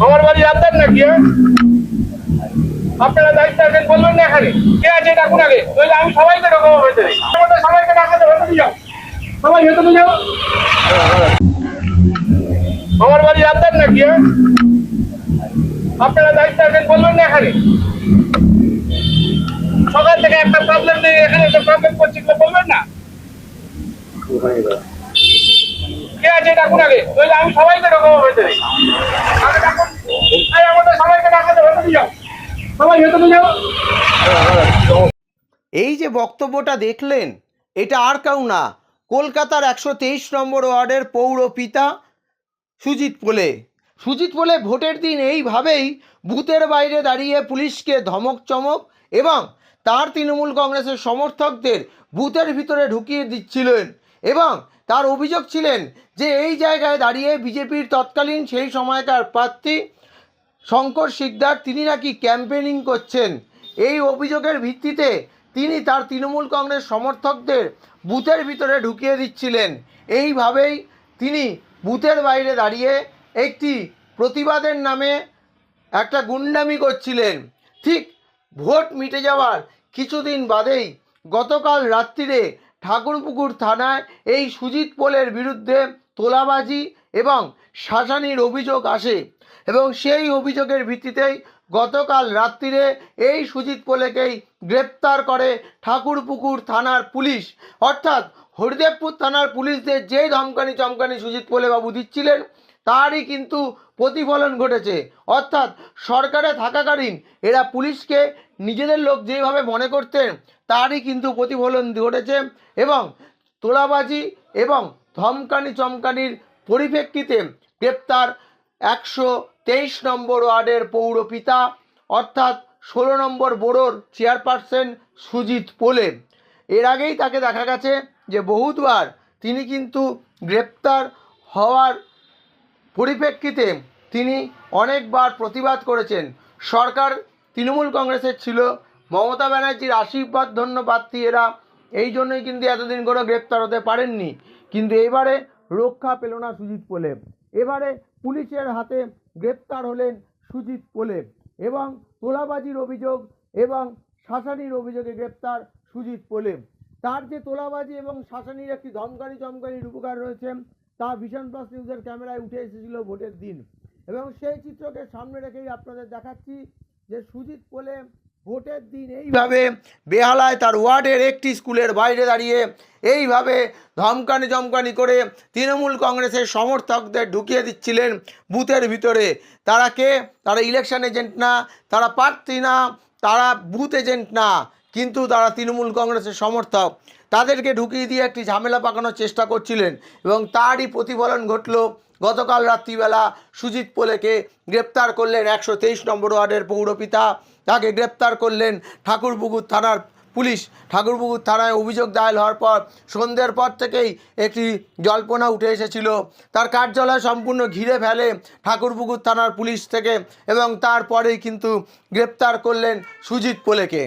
আমার বাড়ি আপনার নাকি? আপনারা দায়িত্ব আছেন, বলবেন না এখানে কে আছে ডাকুন আগে, নইলে আমি সবাইকে ঢোকাবো ভেতরে। আমাদের সবাইকে ডাকাতে ভেতরে যাও, সবাই ভেতরে যাও। আমার বাড়ি আপনার নাকি? আপনারা দায়িত্ব আছেন, বলবেন না এখানে সকাল থেকে একটা প্রবলেম নেই, এখানে একটা প্রবলেম করছি, বলবেন না কে আছে ডাকুন আগে, নইলে আমি সবাইকে ঢোকাবো ভেতরে। আগে ডাকুন, আমাদের সবাইকে ডাকাতে ভেতরে যাও, সবাই ভেতরে যাও। এই যে বক্তব্যটা দেখলেন, এটা আর কেউ না, কলকাতার 123 নম্বর ওয়ার্ডের পৌরপিতা সুজিত পোলে। সুজিত পোলে ভোটের দিন এইভাবেই বুথের বাইরে দাঁড়িয়ে পুলিশকে ধমক চমক এবং তার তৃণমূল কংগ্রেসের সমর্থকদের বুথের ভিতরে ঢুকিয়ে দিচ্ছিলেন। এবং তার অভিযোগ ছিলেন যে এই জায়গায় দাঁড়িয়ে বিজেপির তৎকালীন সেই সময়কার প্রার্থী শঙ্কর শিকদার তিনি নাকি ক্যাম্পেনিং করছেন। এই অভিযোগের ভিত্তিতে তিনি তার তৃণমূল কংগ্রেস সমর্থকদের বুথের ভিতরে ঢুকিয়ে দিচ্ছিলেন। এইভাবেই তিনি বুথের বাইরে দাঁড়িয়ে একটি প্রতিবাদের নামে একটা গুন্ডামি করছিলেন। ঠিক ভোট মিটে যাওয়ার কিছুদিন বাদেই গতকাল রাত্রিরে ঠাকুরপুকুর থানায় এই সুজিত পোলের বিরুদ্ধে তোলাবাজি এবং শাসানির অভিযোগ আসে এবং সেই অভিযোগের ভিত্তিতেই গতকাল রাত্রিরে এই সুজিত পোলেকেই গ্রেপ্তার করে ঠাকুরপুকুর থানার পুলিশ। অর্থাৎ হরিদেবপুর থানার পুলিশদের যেই ধমকানি চমকানি সুজিত পোলে বাবু দিচ্ছিলেন তারই কিন্তু প্রতিফলন ঘটেছে। অর্থাৎ সরকারে থাকাকালীন এরা পুলিশকে নিজেদের লোক যেভাবে মনে করতেন তারই কিন্তু প্রতিফলন ঘটেছে এবং তোলাবাজি এবং ধমকানি চমকানির পরিপ্রেক্ষিতে গ্রেপ্তার 123 নম্বর ওয়ার্ডের পৌরপিতা অর্থাৎ 16 নম্বর বোরোর চেয়ারপারসন সুজিত পোলে। এর আগেই তাকে দেখা গেছে যে বহুতবার তিনি কিন্তু গ্রেপ্তার হওয়ার পরিপ্রেক্ষিতে তিনি অনেকবার প্রতিবাদ করেছেন। সরকার তৃণমূল কংগ্রেসের ছিল, মমতা ব্যানার্জির আশীর্বাদ ধন্য প্রার্থী এরা, এই জন্যই কিন্তু এতদিন কোনো গ্রেপ্তার হতে পারেননি। কিন্তু এবারে রক্ষা পেল না সুজিত পোলে। এবারে পুলিশের হাতে গ্রেপ্তার হলেন সুজিত পোলে এবং তোলাবাজির অভিযোগ এবং শাসানির অভিযোগে গ্রেপ্তার সুজিত পোলে। তার যে তোলাবাজি এবং শাসানির একটি ধমকানি চমকানির উপকার রয়েছে তা ভিশন প্লাস নিউজের ক্যামেরায় উঠে এসেছিল ভোটের দিন এবং সেই চিত্রকে সামনে রেখেই আপনাদের দেখাচ্ছি যে সুজিত পোলে ভোটের দিন এইভাবে বেহালায় তার ওয়ার্ডের একটি স্কুলের বাইরে দাঁড়িয়ে এইভাবে ধমকানি চমকানি করে তৃণমূল কংগ্রেসের সমর্থকদের ঢুকিয়ে দিচ্ছিলেন বুথের ভিতরে। তারা কে? তারা ইলেকশন এজেন্ট না, তারা প্রার্থী না, তারা বুথ এজেন্ট না, কিন্তু তারা তৃণমূল কংগ্রেসের সমর্থক। তাদেরকে ঢুকিয়ে দিয়ে একটি ঝামেলা পাকানোর চেষ্টা করছিলেন এবং তারই প্রতিফলন ঘটল। গতকাল রাত্রিবেলা সুজিত পোলেকে গ্রেপ্তার করলেন 123 নম্বর ওয়ার্ডের পৌরপিতা। তাকে গ্রেপ্তার করলেন ঠাকুরপুকুর থানার পুলিশ। ঠাকুরপুকুর থানায় অভিযোগ দায়ের হওয়ার পর সন্ধ্যের পর থেকেই একটি জল্পনা উঠে এসেছিল। তার কার্যালয় সম্পূর্ণ ঘিরে ফেলে ঠাকুরপুকুর থানার পুলিশ থেকে এবং তারপরেই কিন্তু গ্রেপ্তার করলেন সুজিত পোলেকে।